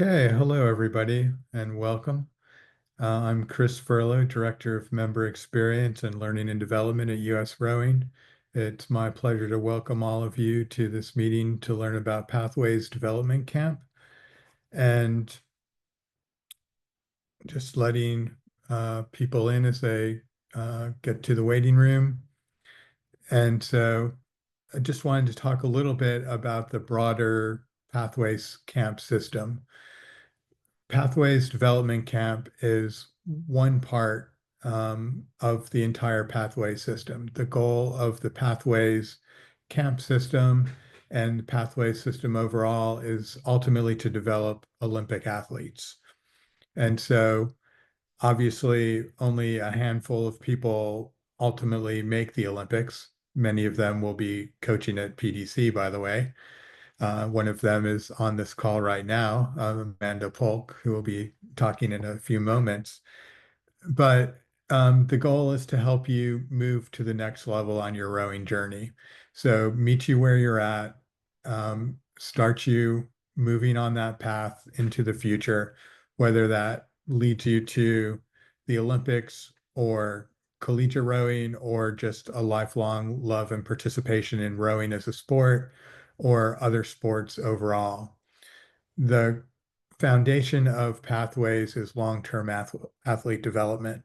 Okay, hello everybody and welcome. I'm Chris Furlow, Director of Member Experience and Learning and Development at US Rowing. It's my pleasure to welcome all of you to this meeting to learn about Pathways Development Camp and just letting people in as they get to the waiting room. And so I just wanted to talk a little bit about the broader Pathways Camp system. Pathways Development Camp is one part of the entire pathway system. The goal of the Pathways Camp system and the pathway system overall is ultimately to develop Olympic athletes. And so obviously only a handful of people ultimately make the Olympics. Many of them will be coaching at PDC, by the way. One of them is on this call right now, Amanda Polk, who will be talking in a few moments. But the goal is to help you move to the next level on your rowing journey. So meet you where you're at, start you moving on that path into the future, whether that leads you to the Olympics or collegiate rowing or just a lifelong love and participation in rowing as a sport or other sports overall. The foundation of Pathways is long-term athlete development.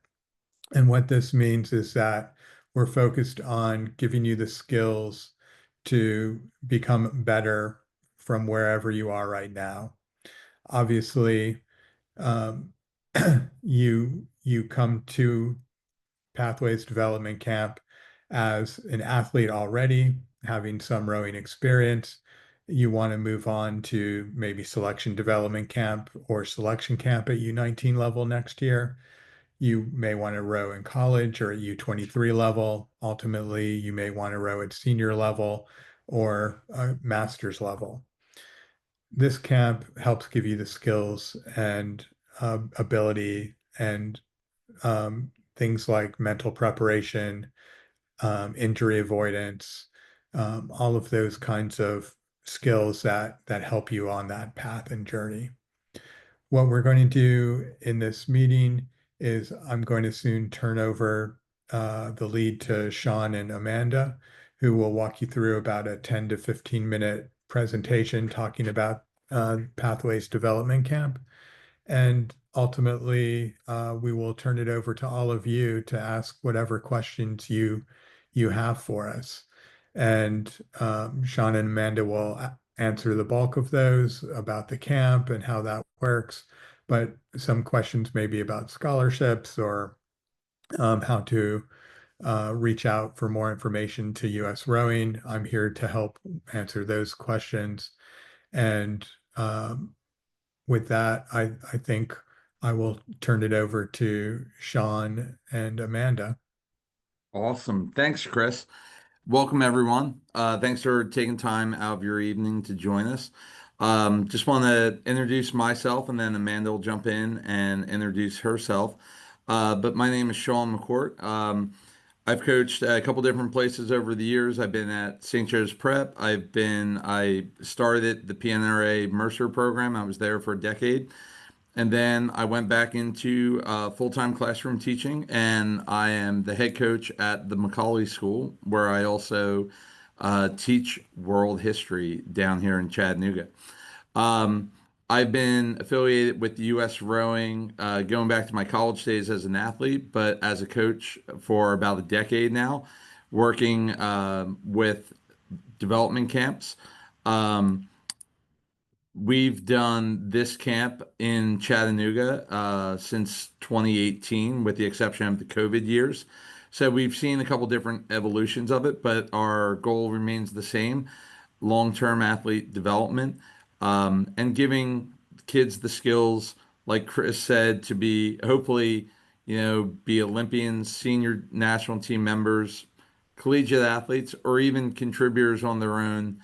And what this means is that we're focused on giving you the skills to become better from wherever you are right now. Obviously, um, you come to Pathways Development Camp as an athlete already, having some rowing experience. You want to move on to maybe selection development camp or selection camp at U19 level next year. You may want to row in college or at U23 level. Ultimately, you may want to row at senior level or master's level. This camp helps give you the skills and ability and things like mental preparation, injury avoidance, all of those kinds of skills that help you on that path and journey. What we're going to do in this meeting is I'm going to soon turn over the lead to Sean and Amanda, who will walk you through about a 10 to 15-minute presentation talking about Pathways Development Camp. And ultimately, we will turn it over to all of you to ask whatever questions you have for us. And Sean and Amanda will answer the bulk of those about the camp and how that works. But some questions may be about scholarships or how to reach out for more information to US Rowing. I'm here to help answer those questions. And with that, I think I will turn it over to Sean and Amanda. Awesome. Thanks, Chris. Welcome, everyone. Thanks for taking time out of your evening to join us. Just want to introduce myself, and then Amanda will jump in and introduce herself. But my name is Sean McCourt. I've coached a couple different places over the years. I've been at St. Joe's Prep. I started the PNRA Mercer program. I was there for a decade. And then I went back into full-time classroom teaching, and I am the head coach at the Macaulay School, where I also teach world history down here in Chattanooga. Um, I've been affiliated with the U.S. Rowing going back to my college days as an athlete, but as a coach for about a decade now, working with development camps. Um, We've done this camp in Chattanooga since 2018, with the exception of the COVID years. So we've seen a couple different evolutions of it, but our goal remains the same: long-term athlete development, and giving kids the skills, like Chris said, to be hopefully, be Olympians, senior national team members, collegiate athletes, or even contributors on their own,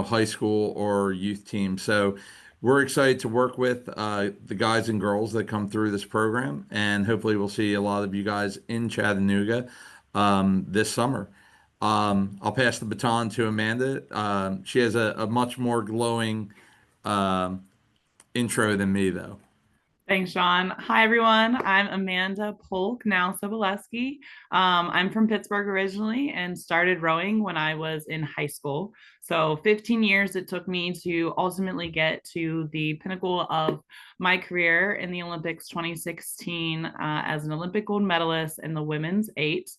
high school or youth team. So we're excited to work with the guys and girls that come through this program, and hopefully we'll see a lot of you guys in Chattanooga this summer. I'll pass the baton to Amanda. She has a much more glowing intro than me, though. Thanks, Sean. Hi, everyone. I'm Amanda Polk, now Soboleski. I'm from Pittsburgh originally and started rowing when I was in high school. So 15 years it took me to ultimately get to the pinnacle of my career in the Olympics 2016 as an Olympic gold medalist in the women's eight.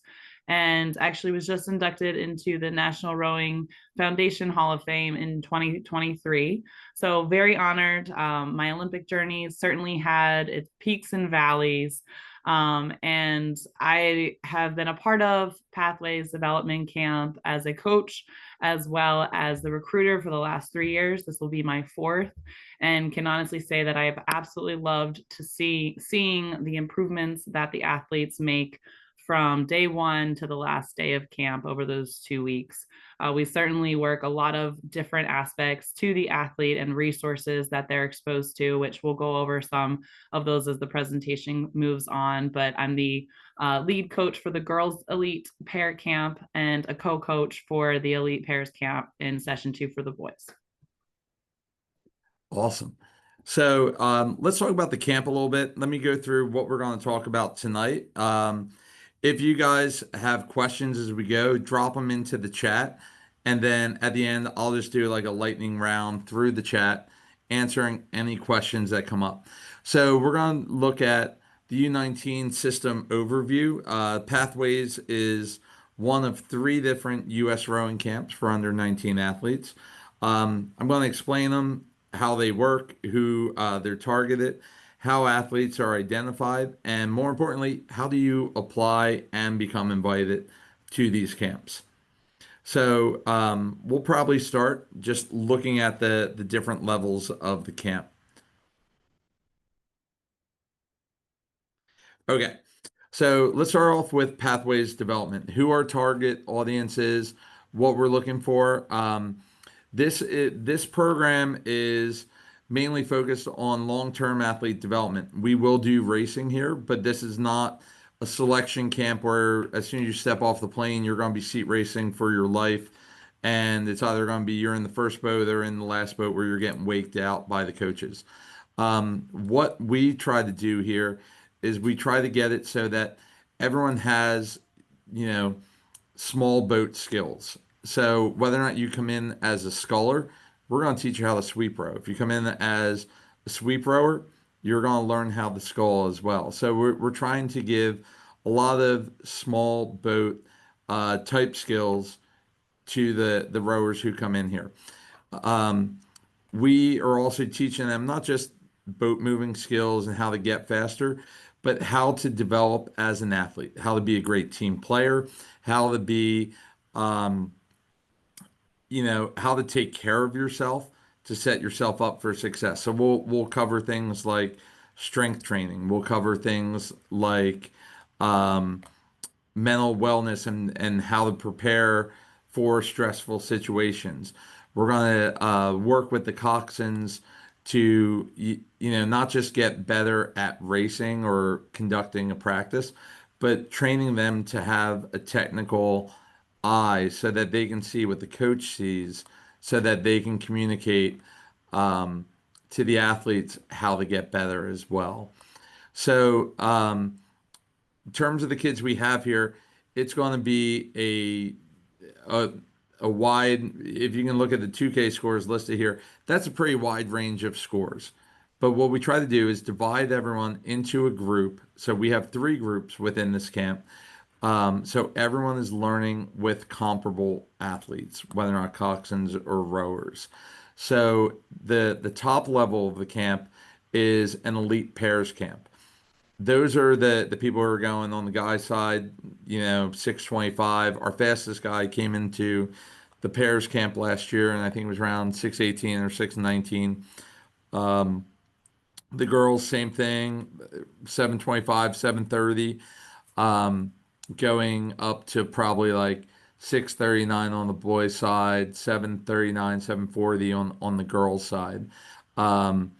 And actually was just inducted into the National Rowing Foundation Hall of Fame in 2023. So very honored. My Olympic journey certainly had its peaks and valleys. And I have been a part of Pathways Development Camp as a coach, as well as the recruiter for the last 3 years. This will be my fourth, and can honestly say that I have absolutely loved to seeing the improvements that the athletes make from day one to the last day of camp over those 2 weeks. We certainly work a lot of different aspects to the athlete and resources that they're exposed to, which we'll go over some of those as the presentation moves on. But I'm the lead coach for the girls elite pair camp and a co-coach for the elite pairs camp in session 2 for the boys. Awesome. So let's talk about the camp a little bit. Let me go through what we're going to talk about tonight. If you guys have questions as we go, drop them into the chat. And then at the end, I'll just do like a lightning round through the chat, answering any questions that come up. So we're going to look at the U19 system overview. Pathways is one of 3 different U.S. rowing camps for under 19 athletes. I'm going to explain them, how they work, who they're targeted, how athletes are identified, and more importantly, how do you apply and become invited to these camps. So we'll probably start just looking at the different levels of the camp. Okay, so let's start off with pathways development. Who our target audience is, what we're looking for. This program is mainly focused on long-term athlete development. We will do racing here, but this is not a selection camp where as soon as you step off the plane, you're going to be seat racing for your life. And it's either going to be you're in the first boat or in the last boat where you're getting waked out by the coaches. What we try to do here is we try to get it so that everyone has, you know, small boat skills. So whether or not you come in as a sculler, we're going to teach you how to sweep row. If you come in as a sweep rower, you're going to learn how to scull as well. So we're trying to give a lot of small boat type skills to the rowers who come in here. Um, we are also teaching them not just boat moving skills and how to get faster, but how to develop as an athlete, how to be a great team player, how to be, um, how to take care of yourself to set yourself up for success. So we'll cover things like strength training. We'll cover things like um, mental wellness and how to prepare for stressful situations. We're going to work with the coxswains to not just get better at racing or conducting a practice, but training them to have a technical eye so that they can see what the coach sees, so that they can communicate um, to the athletes how to get better as well. So in terms of the kids we have here, it's going to be a a wide. If you can look at the 2K scores listed here, that's a pretty wide range of scores. But what we try to do is divide everyone into a group. So we have 3 groups within this camp. So everyone is learning with comparable athletes, whether or not coxswains or rowers. So the top level of the camp is an elite pairs camp. Those are the people who are going on the guy side, 625. Our fastest guy came into the pairs camp last year, and I think it was around 618 or 619. The girls, same thing, 725, 730, going up to probably like 639 on the boys side, 739, 740 on the girls side. Um,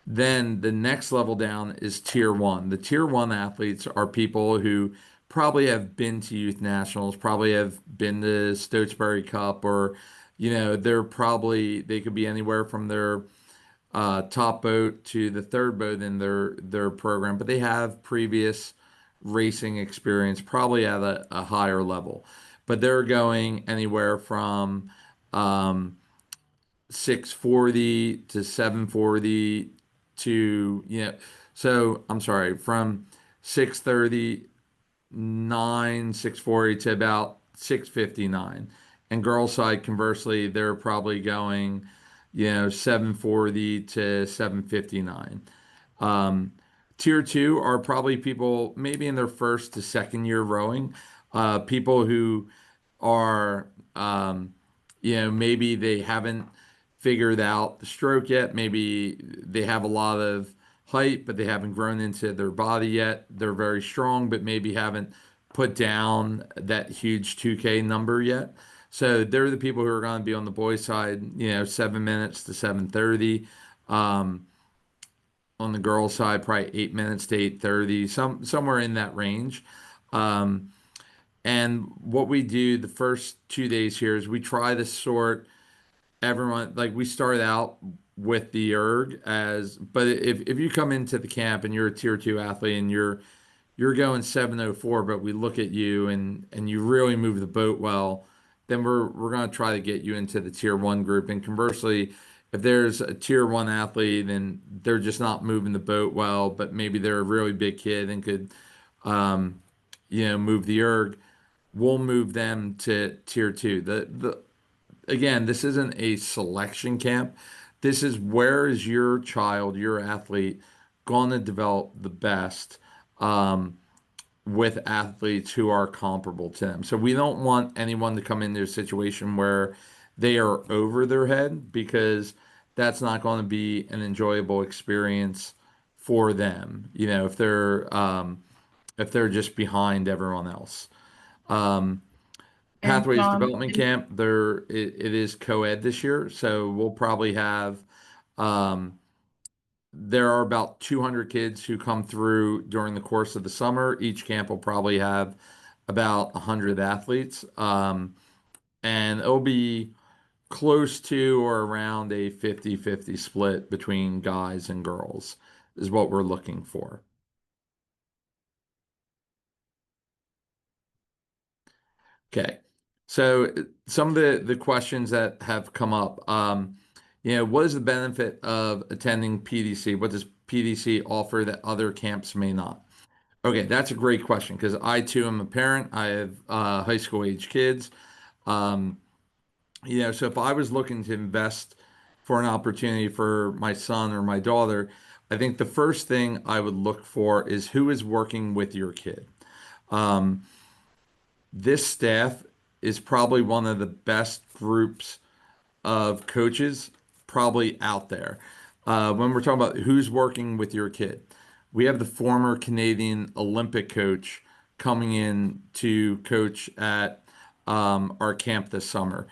Then the next level down is tier 1. The tier 1 athletes are people who probably have been to youth nationals, probably have been to Stotesbury Cup, or, they could be anywhere from their top boat to the third boat in their program, but they have previous racing experience, probably at a higher level. But they're going anywhere from um, 640 to 740 to, so I'm sorry, from 630 640 to about 659. And girls side, conversely, they're probably going, 740 to 759. Um, Tier two are probably people maybe in their first to second year rowing, people who are, maybe they haven't figured out the stroke yet. Maybe they have a lot of height, but they haven't grown into their body yet. They're very strong, but maybe haven't put down that huge 2K number yet. So they're the people who are going to be on the boys' side, 7 minutes to 7:30. Um, on the girls' side, probably 8 minutes to 8:30, somewhere in that range. Um, and what we do the first 2 days here is we try to sort everyone, like we start out with the erg but if you come into the camp and you're a tier two athlete and you're going 7:04, but we look at you and you really move the boat well, then we're going to try to get you into the tier one group. And conversely, if there's a tier one athlete and they're just not moving the boat well, but maybe they're a really big kid and could, um, move the erg, we'll move them to tier two. The Again, this isn't a selection camp. This is where is your child, your athlete, going to develop the best with athletes who are comparable to them. So we don't want anyone to come into a situation where they are over their head because that's not going to be an enjoyable experience for them. If they're just behind everyone else. Um, And Pathways John, Development Camp, it is co-ed this year, so we'll probably have um, there are about 200 kids who come through during the course of the summer. Each camp will probably have about 100 athletes, and it'll be close to or around a 50-50 split between guys and girls is what we're looking for. Okay. So some of the questions that have come up, what is the benefit of attending PDC? What does PDC offer that other camps may not? Okay, that's a great question because I too am a parent. I have high school age kids. Um, so if I was looking to invest for an opportunity for my son or my daughter, I think the first thing I would look for is who is working with your kid. Um, this staff is probably one of the best groups of coaches probably out there. When we're talking about who's working with your kid, we have the former Canadian Olympic coach coming in to coach at our camp this summer.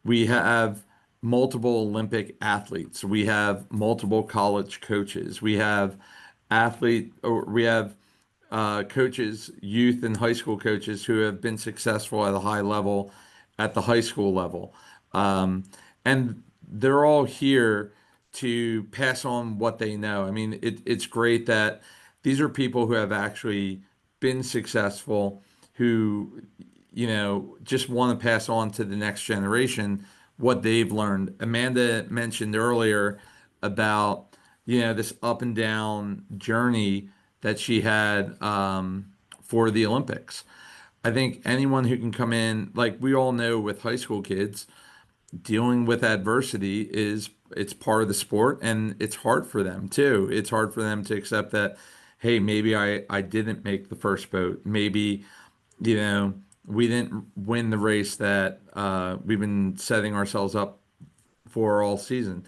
We have multiple Olympic athletes. We have multiple college coaches. We have coaches, youth and high school coaches who have been successful at a high level at the high school level. Um, and they're all here to pass on what they know. I mean, it's great that these are people who have actually been successful, who, just want to pass on to the next generation what they've learned. Amanda mentioned earlier about, this up and down journey that she had for the Olympics. I think anyone who can come in, like we all know with high school kids, dealing with adversity it's part of the sport and it's hard for them too. It's hard for them to accept that, hey, maybe I didn't make the first boat. Maybe, you know, we didn't win the race that we've been setting ourselves up for all season,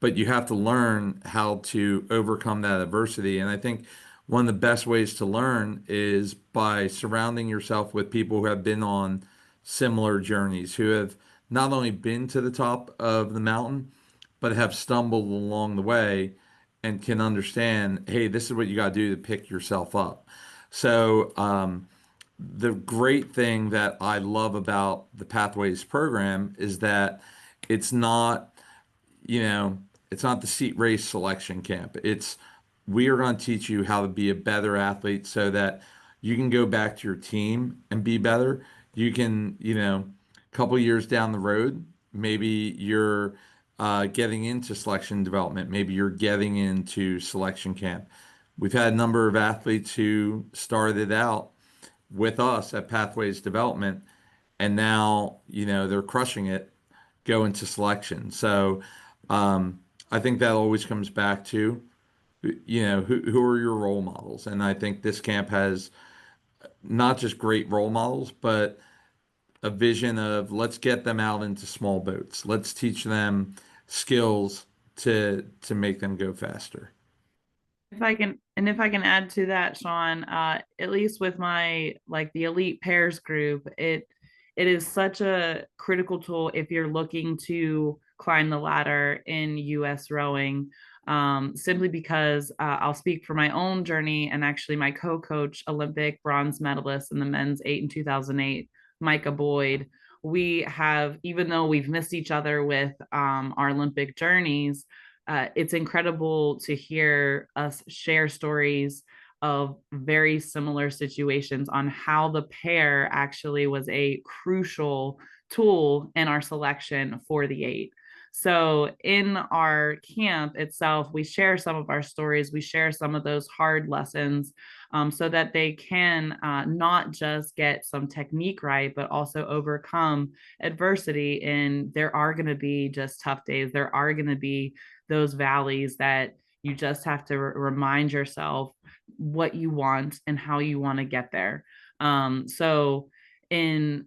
but you have to learn how to overcome that adversity. And I think one of the best ways to learn is by surrounding yourself with people who have been on similar journeys, who have not only been to the top of the mountain, but have stumbled along the way and can understand, hey, this is what you got to do to pick yourself up. So, the great thing that I love about the Pathways program is that it's not, you know, it's not the seat race selection camp. It's we are going to teach you how to be a better athlete so that you can go back to your team and be better. You can, a couple years down the road, maybe you're getting into selection development. Maybe you're getting into selection camp. We've had a number of athletes who started out with us at Pathways Development, and now, they're crushing it, go into selection. So I think that always comes back to, who are your role models? And I think this camp has not just great role models, but a vision of let's get them out into small boats. Let's teach them skills to make them go faster. If I can add to that, Sean, at least with my like the elite pairs group, it is such a critical tool if you're looking to climb the ladder in US rowing. Simply because I'll speak for my own journey, and actually my co-coach, Olympic bronze medalist in the men's 8 in 2008, Micah Boyd. We have, even though we've missed each other with our Olympic journeys, it's incredible to hear us share stories of very similar situations on how the pair actually was a crucial tool in our selection for the 8. So in our camp itself, we share some of our stories, we share some of those hard lessons, so that they can not just get some technique right, but also overcome adversity. And there are going to be just tough days. There are going to be those valleys that you just have to remind yourself what you want and how you want to get there. So in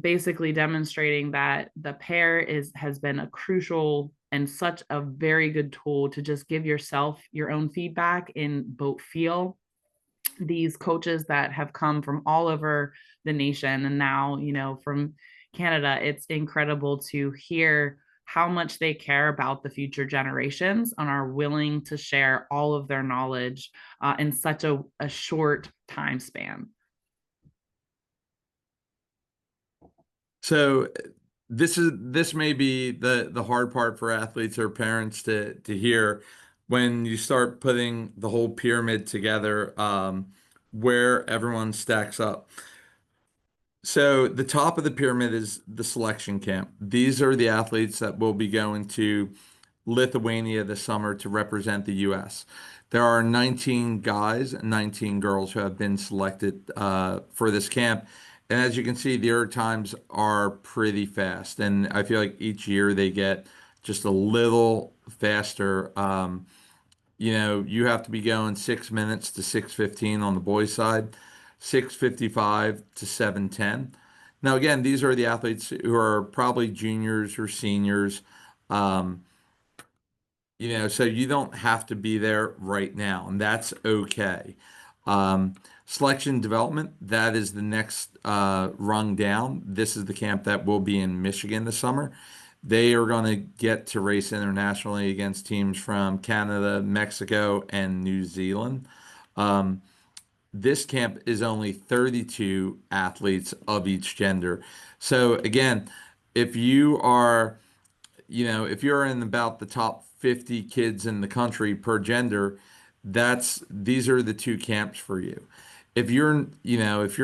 basically demonstrating that the pair has been a crucial and such a very good tool to just give yourself your own feedback in boat feel. These coaches that have come from all over the nation and now, from Canada, it's incredible to hear how much they care about the future generations and are willing to share all of their knowledge in such a short time span. So this may be the hard part for athletes or parents to hear when you start putting the whole pyramid together, where everyone stacks up. So the top of the pyramid is the selection camp. These are the athletes that will be going to Lithuania this summer to represent the U.S. There are 19 guys and 19 girls who have been selected for this camp. And as you can see, the air times are pretty fast. And I feel like each year they get just a little faster. You have to be going 6 minutes to 6:15 on the boys' side, 6:55 to 7:10. Now, again, these are the athletes who are probably juniors or seniors. Um, so you don't have to be there right now, and that's okay. Um, Selection development, that is the next rung down. This is the camp that will be in Michigan this summer. They are going to get to race internationally against teams from Canada, Mexico, and New Zealand. Um, this camp is only 32 athletes of each gender. So again, if you are if you're in about the top 50 kids in the country per gender, these are the two camps for you. If you're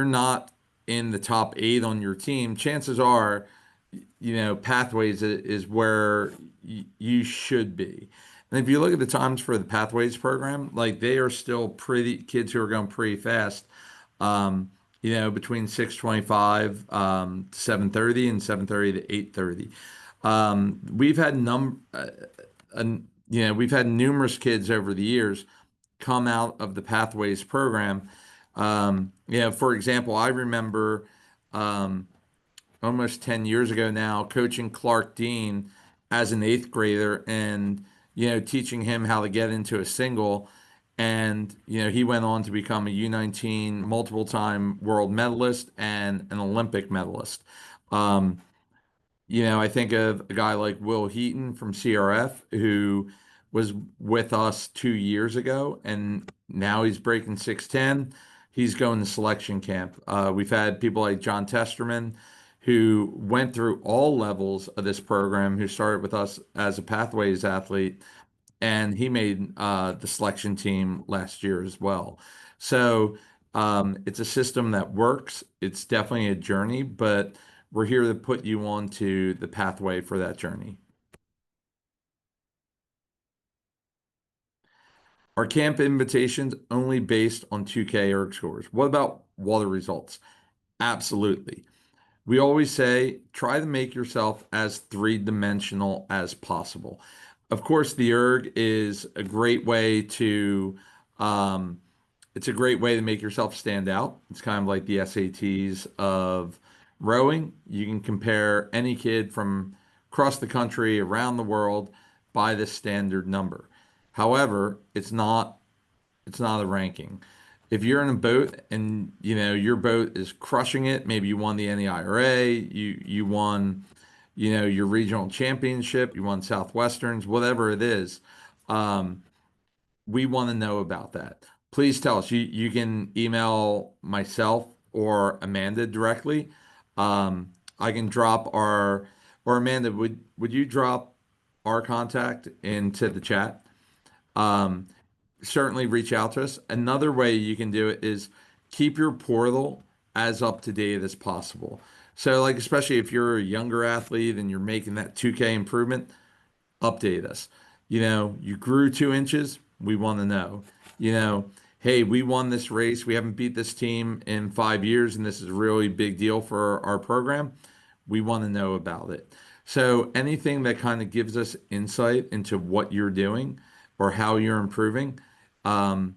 not in the top 8 on your team, chances are, Pathways is where you should be. And if you look at the times for the Pathways program, like they are still pretty kids who are going pretty fast. Between 6:25 to 7:30 and 7:30 to 8:30. We've had we've had numerous kids over the years come out of the Pathways program. For example, I remember almost 10 years ago now coaching Clark Dean as an 8th grader and teaching him how to get into a single. And he went on to become a U19 multiple time world medalist and an Olympic medalist. I think of a guy like Will Heaton from CRF who was with us 2 years ago, and now he's breaking 6'10". He's going to selection camp. We've had people like John Testerman who went through all levels of this program, who started with us as a Pathways athlete, and he made the selection team last year as well. So it's a system that works. It's definitely a journey, but we're here to put you onto the pathway for that journey. Are camp invitations only based on 2K erg scores? What about water results? Absolutely. We always say try to make yourself as three-dimensional as possible. Of course, the erg is a great way to um, it's a great way to make yourself stand out. It's kind of like the SATs of rowing. You can compare any kid from across the country, around the world by this standard number. However, it's not a ranking. If you're in a boat and your boat is crushing it, maybe you won the NEIRA, you won your regional championship, you won Southwesterns, whatever it is. Um, we want to know about that. Please tell us. You can email myself or Amanda directly. I can drop our or Amanda, would you drop our contact into the chat? Um, Certainly reach out to us. Another way you can do it is keep your portal as up to date as possible. So, like, especially if you're a younger athlete and you're making that 2K improvement, update us. You grew 2 inches, we want to know. You know, hey, we won this race. We haven't beat this team in 5 years, and this is a really big deal for our program. We want to know about it. So anything that kind of gives us insight into what you're doing or how you're improving, um,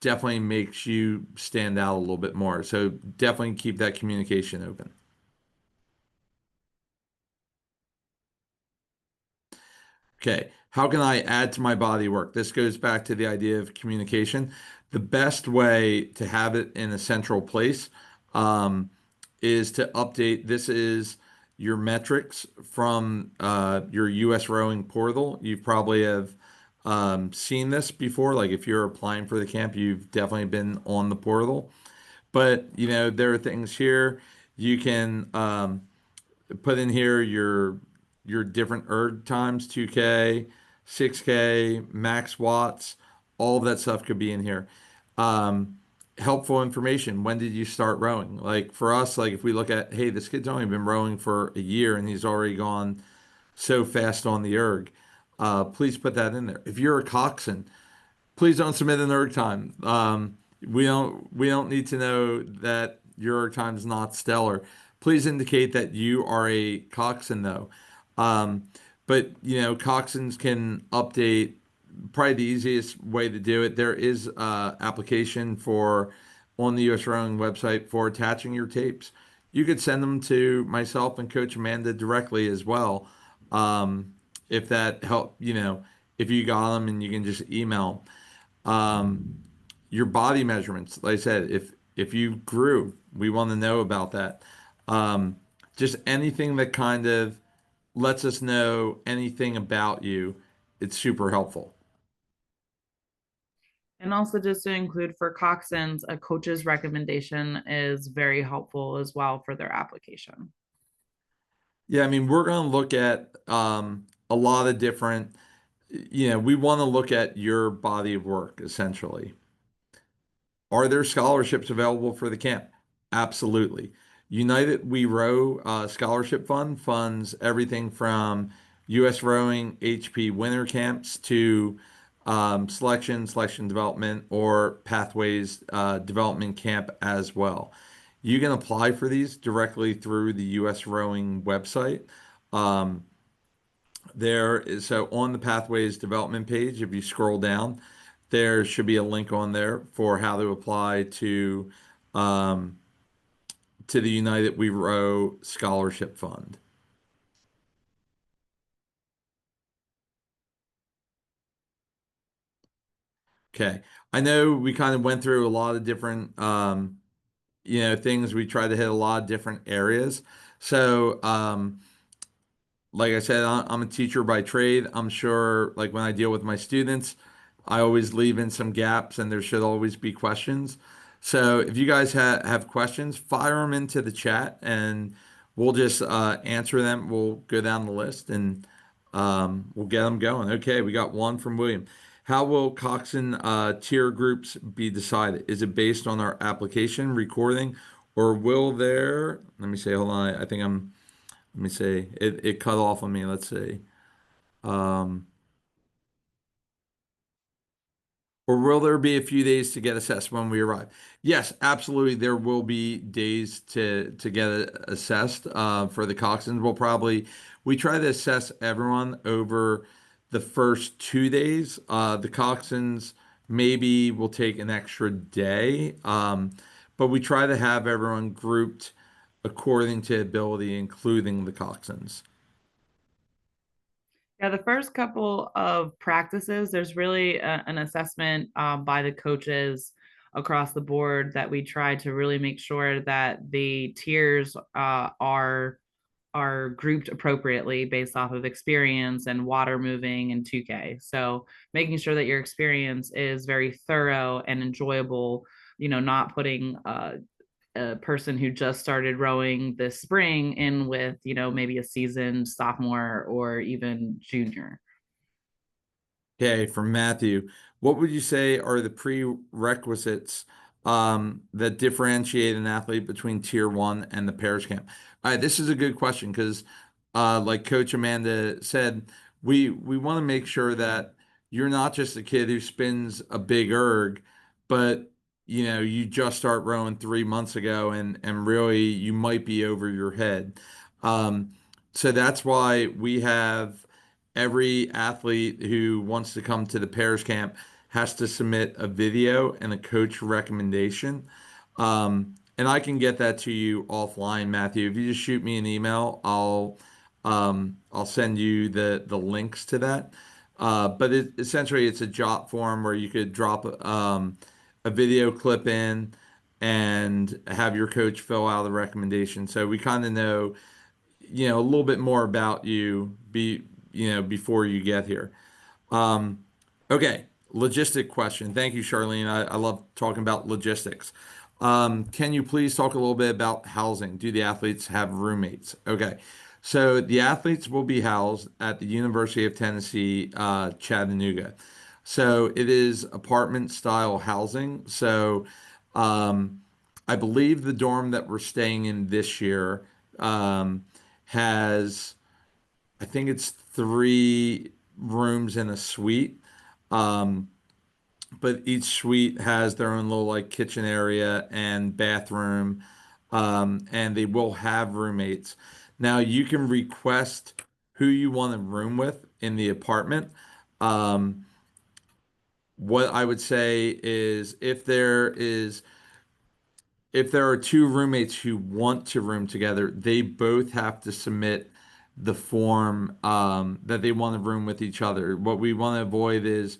definitely makes you stand out a little bit more. So definitely keep that communication open. Okay, how can I add to my body work? This goes back to the idea of communication. The best way to have it in a central place is to update. This is your metrics from your US rowing portal. You probably have seen this before. Like if you're applying for the camp, you've definitely been on the portal. But there are things here you can put in here your different erg times, 2K, 6K, max watts, all of that stuff could be in here. Um, Helpful information. When did you start rowing? Like for us, like if we look at, hey, this kid's only been rowing for a year and he's already gone so fast on the erg. Please put that in there. If you're a coxswain, please don't submit an erg time. We don't need to know that your erg time is not stellar. Please indicate that you are a coxswain though. Um, but coxswains can update. Probably the easiest way to do it. There is application for on the US Rowing website for attaching your tapes. You could send them to myself and Coach Amanda directly as well. If that help, if you got them and you can just email. Your body measurements, like I said, if you grew, we want to know about that. Um, just anything that kind of lets us know anything about you, it's super helpful. And also just to include for coxswains, a coach's recommendation is very helpful as well for their application. Yeah, I mean, we're going to look at a lot of different, we want to look at your body of work essentially. Are there scholarships available for the camp? Absolutely. United We Row Scholarship Fund funds everything from U.S. Rowing HP winter camps to selection development, or pathways development camp as well. You can apply for these directly through the U.S. Rowing website. Um, so on the pathways development page, if you scroll down, there should be a link on there for how to apply um, to the United We Row Scholarship Fund. Okay. I know we kind of went through a lot of different things. We tried to hit a lot of different areas. So like I said, I'm a teacher by trade. I'm sure, like when I deal with my students, I always leave in some gaps and there should always be questions. So if you guys have questions, fire them into the chat and we'll just answer them. We'll go down the list and we'll get them going. Okay, we got one from William. How will coxswain tier groups be decided? Is it based on our application recording, or will there? Let me say, hold on. I think I'm. Let me say it cut off on me. Let's see. Um, Or will there be a few days to get assessed when we arrive? Yes, absolutely. There will be days to get assessed for the coxswains. We try to assess everyone over the first 2 days. The coxswains maybe will take an extra day, but we try to have everyone grouped according to ability, including the coxswains. Yeah, the first couple of practices, there's really an assessment by the coaches across the board that we try to really make sure that the tiers are grouped appropriately based off of experience and water moving and 2K. So making sure that your experience is very thorough and enjoyable, not putting a person who just started rowing this spring in with, maybe a seasoned sophomore or even junior. Okay, from Matthew, what would you say are the prerequisites that differentiate an athlete between tier one and the pairs camp? All right, this is a good question because, like Coach Amanda said, we want to make sure that you're not just a kid who spins a big erg, but you just start rowing 3 months ago and really you might be over your head. Um, so that's why we have every athlete who wants to come to the pairs camp has to submit a video and a coach recommendation. And I can get that to you offline, Matthew. If you just shoot me an email, I'll send you the links to that. But essentially, it's a jot form where you could drop a video clip in and have your coach fill out a recommendation. So we kind of know a little bit more about before you get here. Um, okay, logistic question. Thank you, Charlene. I love talking about logistics. Can you please talk a little bit about housing? Do the athletes have roommates? Okay, so the athletes will be housed at the University of Tennessee, Chattanooga. So it is apartment style housing. So um, I believe the dorm that we're staying in this year um, has, I think it's 3 rooms in a suite. Um, but each suite has their own little like kitchen area and bathroom. And they will have roommates. Now you can request who you want to room with in the apartment. Um, what I would say is if there are 2 roommates who want to room together, they both have to submit the form that they want to room with each other. What we want to avoid is,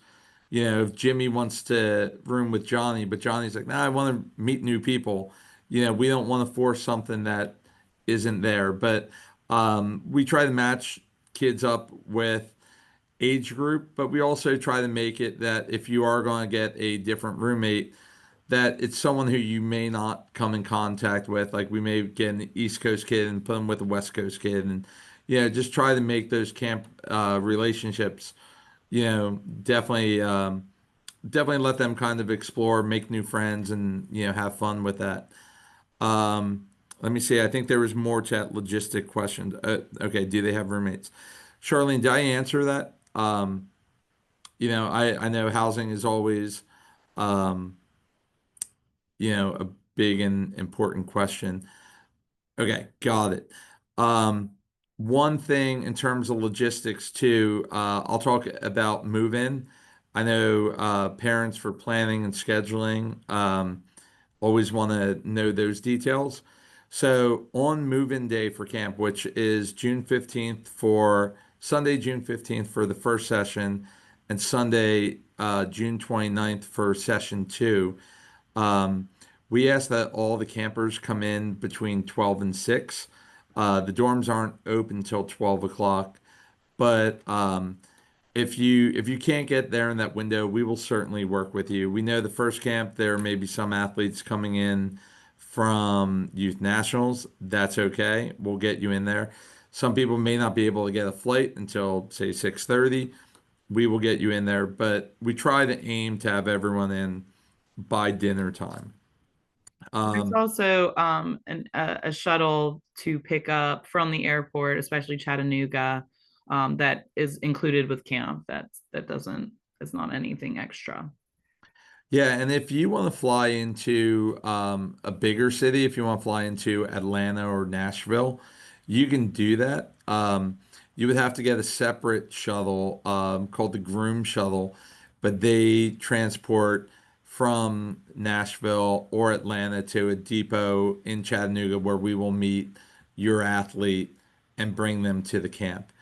if Jimmy wants to room with Johnny, but Johnny's like, nah, I want to meet new people. We don't want to force something that isn't there. But we try to match kids up with age group, but we also try to make it that if you are going to get a different roommate, that it's someone who you may not come in contact with. Like we may get an East Coast kid and put them with a West Coast kid, and just try to make those camp relationships. Definitely, definitely let them kind of explore, make new friends, and have fun with that. Let me see. I think there was more to that logistic question. Okay, do they have roommates? Charlene, did I answer that? I know housing is always. Um, a big and important question. Okay, got it. Um, One thing in terms of logistics too, I'll talk about move-in. I know parents for planning and scheduling always want to know those details. So on move-in day for camp, which is June 15th for Sunday, June 15th for the first session, and Sunday, June 29th for session two. Um, we ask that all the campers come in between 12 and 6. The dorms aren't open till 12 o'clock, but if you can't get there in that window, we will certainly work with you. We know the first camp there may be some athletes coming in from youth nationals, that's okay. We'll get you in there. Some people may not be able to get a flight until say 6:30. We will get you in there, but we try to aim to have everyone in by dinner time. There's Um, also a shuttle to pick up from the airport, especially Chattanooga, that is included with camp. That doesn't, it's not anything extra. Yeah, and if you want to fly into a bigger city, if you want to fly into Atlanta or Nashville, you can do that. You would have to get a separate shuttle called the Groom Shuttle, but they transport from Nashville or Atlanta to a depot in Chattanooga where we will meet your athlete and bring them to the camp.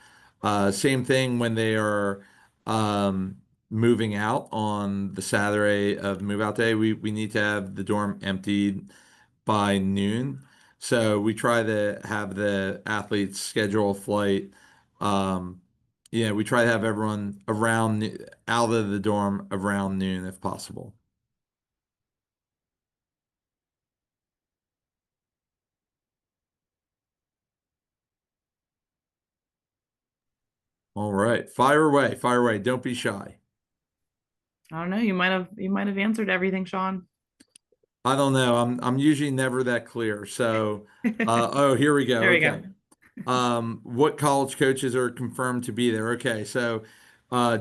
Same thing when they are um, moving out on the Saturday of move out day. We need to have the dorm emptied by noon. So we try to have the athletes schedule a flight. Um, we try to have everyone out of the dorm around noon if possible. All right, fire away, fire away. Don't be shy. I don't know. You might have answered everything, Sean. I don't know. I'm usually never that clear. So, There oh, here we go. we go. Okay. What college coaches are confirmed to be there? Okay, so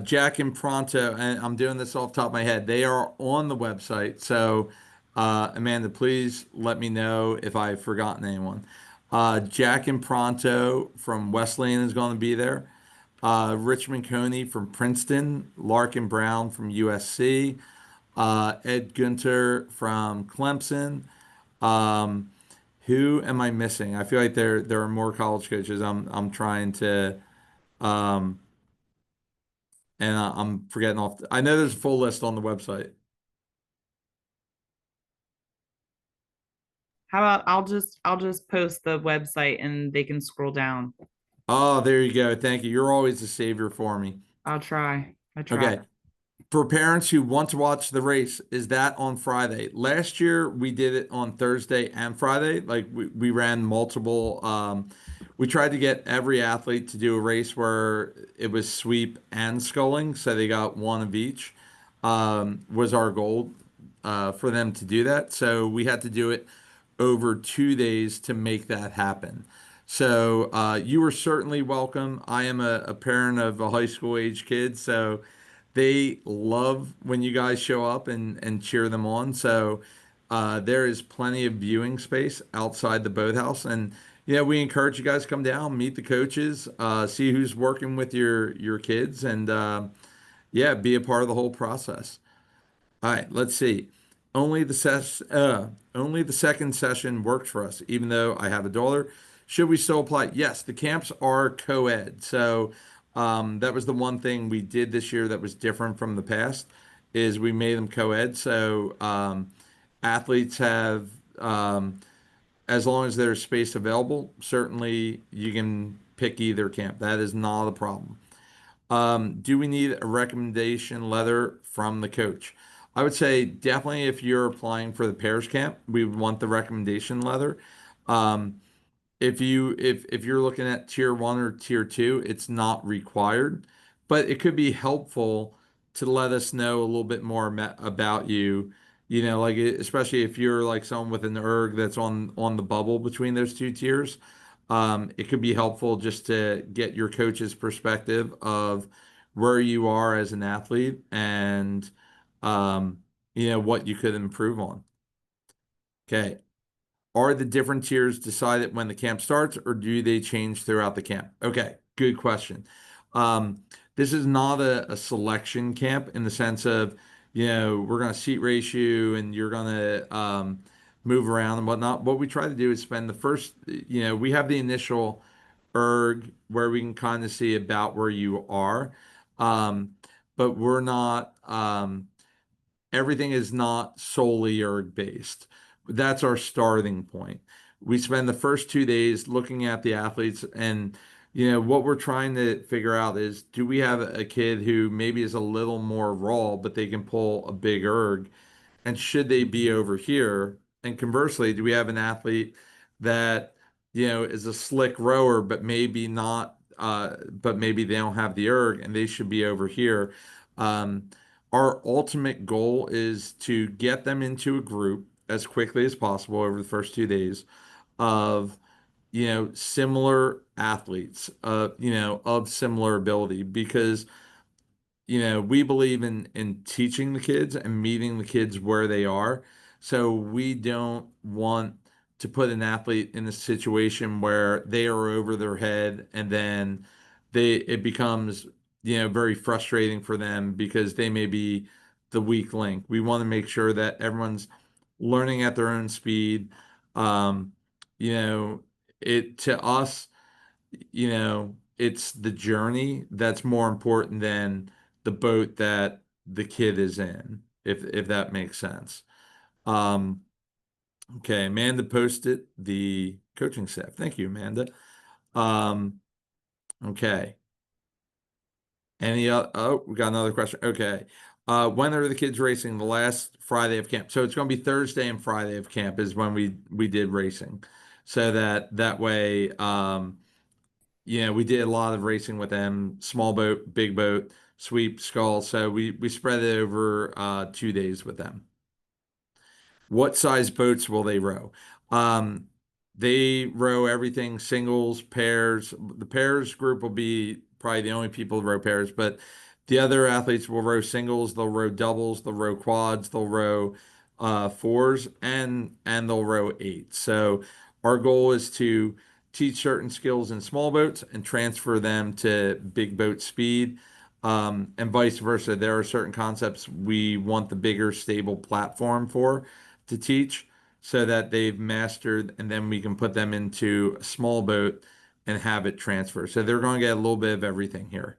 Jack and Pronto, and I'm doing this off the top of my head. They are on the website. So, Amanda, please let me know if I've forgotten anyone. Jack and Pronto from Wesleyan is going to be there. Richmond Coney from Princeton, Larkin Brown from USC, Ed Gunter from Clemson. Um, who am I missing? I feel like there are more college coaches. I'm trying to um and I'm forgetting off. I know there's a full list on the website. How about I'll just post the website and they can scroll down. Oh, there you go. Thank you. You're always a savior for me. I'll try. I try. Okay. For parents who want to watch the race, is that on Friday? Last year we did it on Thursday and Friday. Like we ran multiple we tried to get every athlete to do a race where it was sweep and sculling, so they got one of each. Was our goal for them to do that. So we had to do it over 2 days to make that happen. So you were certainly welcome. I am a parent of a high school age kid, so they love when you guys show up and cheer them on. So there is plenty of viewing space outside the boathouse, and we encourage you guys to come down, meet the coaches, see who's working with your kids, and be a part of the whole process. All right, let's see. Only the second session worked for us, even though I have a daughter. Should we still apply? Yes, the camps are co-ed. So that was the one thing we did this year that was different from the past, is we made them co-ed. So athletes have, as long as there's space available, certainly you can pick either camp. That is not a problem. Do we need a recommendation letter from the coach? I would say definitely if you're applying for the pairs camp, we would want the recommendation letter. Um, if you're looking at tier one or tier two, it's not required, but it could be helpful to let us know a little bit more about you. Like especially if you're like someone with an erg that's on the bubble between those two tiers. It could be helpful just to get your coach's perspective of where you are as an athlete and um, what you could improve on. Okay. Are the different tiers decided when the camp starts, or do they change throughout the camp? Okay, good question. Um, this is not a selection camp in the sense of, we're going to seat ratio and you're going to move around and whatnot. What we try to do is spend the first, we have the initial erg where we can kind of see about where you are. Um, but we're not, everything is not solely erg based. That's our starting point. We spend the first 2 days looking at the athletes, and what we're trying to figure out is, do we have a kid who maybe is a little more raw but they can pull a big erg, and should they be over here And conversely, do we have an athlete that, is a slick rower, but maybe not, but maybe they don't have the erg and they should be over here. Um, our ultimate goal is to get them into a group as quickly as possible over the first 2 days of, similar athletes, of similar ability, because we believe in teaching the kids and meeting the kids where they are. So we don't want to put an athlete in a situation where they are over their head and then it becomes, very frustrating for them because they may be the weak link. We want to make sure that everyone's learning at their own speed. Um, you know, it to us, it's the journey that's more important than the boat that the kid is in, if that makes sense. Um, okay, Amanda posted the coaching staff. Thank you, Amanda. Um, okay. Oh, we got another question. Okay. When are the kids racing? The last Friday of camp. So it's going to be Thursday and Friday of camp is when we did racing. So that way, we did a lot of racing with them, small boat, big boat, sweep, scull. So we spread it over 2 days with them. What size boats will they row? Um, they row everything singles, pairs. The pairs group will be probably the only people who row pairs, but the other athletes will row singles, they'll row doubles, they'll row quads, they'll row fours, and they'll row eights. So our goal is to teach certain skills in small boats and transfer them to big boat speed. And vice versa. There are certain concepts we want the bigger, stable platform for to teach so that they've mastered, and then we can put them into a small boat and have it transfer. So they're going to get a little bit of everything here.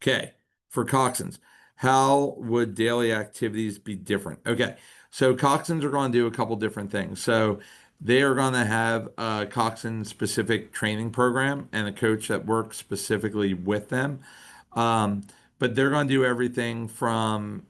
Okay, for coxswains, how would daily activities be different? Okay, so coxswains are going to do a couple different things. So they are going to have a coxswain specific training program and a coach that works specifically with them. Um, but they're going to do everything from,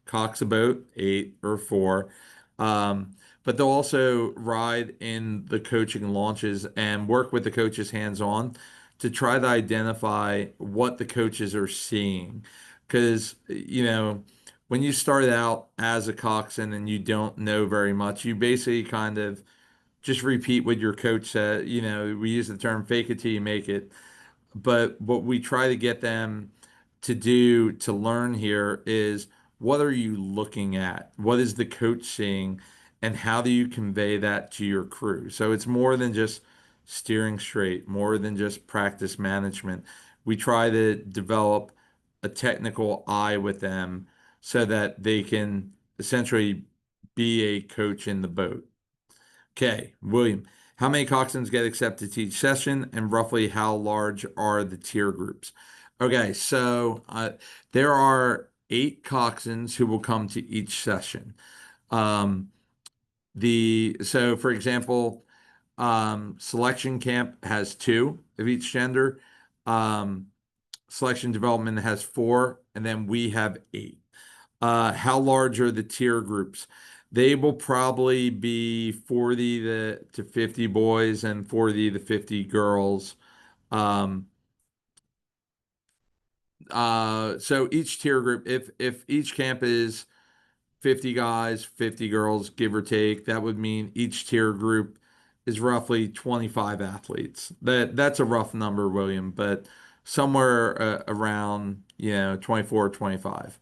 cox a boat, 8 or 4. But they'll also ride in the coaching launches and work with the coaches hands on to try to identify what the coaches are seeing. Because, when you start out as a coxswain and you don't know very much, you basically kind of just repeat what your coach said. We use the term fake it till you make it. But what we try to get them to do to learn here is what are you looking at? What is the coach seeing? And how do you convey that to your crew? So it's more than just steering straight, more than just practice management. We try to develop a technical eye with them so that they can essentially be a coach in the boat. Okay, William, how many coxswains get accepted to each session, and roughly how large are the tier groups? Okay, so there are 8 coxswains who will come to each session. Um, so for example, selection camp has 2 of each gender. Um, Selection development has 4, and then we have 8. How large are the tier groups? They will probably be 40 to 50 boys and 40 to 50 girls. Um, so each tier group, if each camp is 50 guys, 50 girls, give or take, that would mean each tier group is roughly 25 athletes. That's a rough number, William, but somewhere around, 24, 25.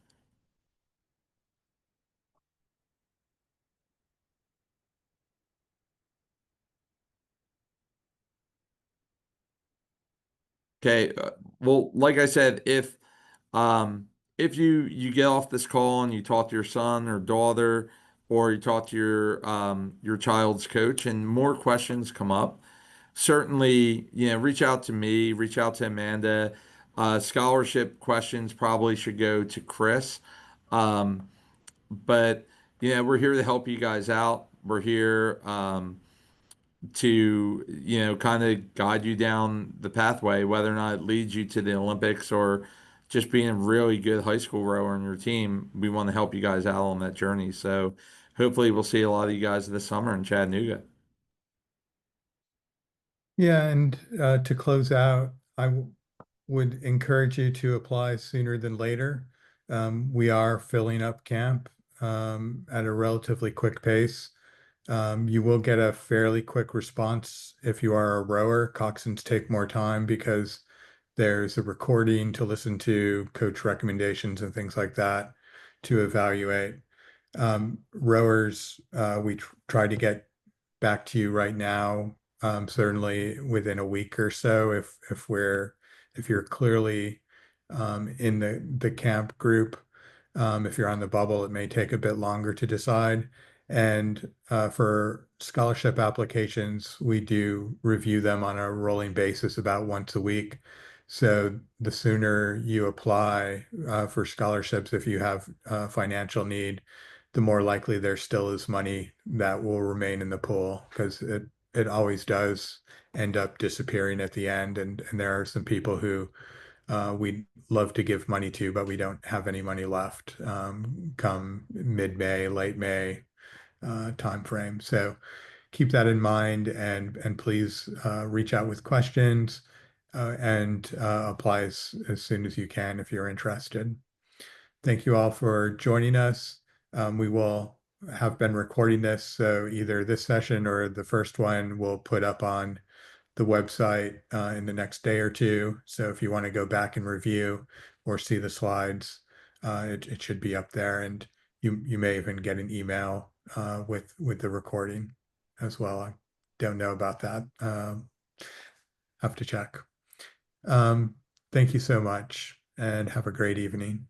Okay. Well, like I said, um if you get off this call and you talk to your son or daughter, or you talk to your child's coach and more questions come up, certainly, reach out to me, reach out to Amanda. Scholarship questions probably should go to Chris. But we're here to help you guys out. We're here to kind of guide you down the pathway, whether or not it leads you to the Olympics or just being a really good high school rower on your team, we want to help you guys out on that journey. So hopefully we'll see a lot of you guys this summer in Chattanooga. Yeah, and to close out, would encourage you to apply sooner than later. We are filling up camp at a relatively quick pace. You will get a fairly quick response if you are a rower. Coxswains take more time because there's a recording to listen to, coach recommendations and things like that to evaluate. Rowers, we try to get back to you right now, certainly within a week or so. If you're clearly in the camp group, if you're on the bubble, it may take a bit longer to decide. And for scholarship applications, we do review them on a rolling basis about once a week. So the sooner you apply for scholarships, if you have financial need, the more likely there still is money that will remain in the pool, because it always does end up disappearing at the end. And there are some people who we'd love to give money to, but we don't have any money left come mid-May, late May time frame. So keep that in mind, and please reach out with questions and apply as soon as you can if you're interested. Thank you all for joining us. We will have been recording this, so either this session or the first one we'll put up on the website in the next day or two. So if you want to go back and review or see the slides, it should be up there, and you may even get an email with the recording as well. I don't know about that. Have to check. Thank you so much, and have a great evening.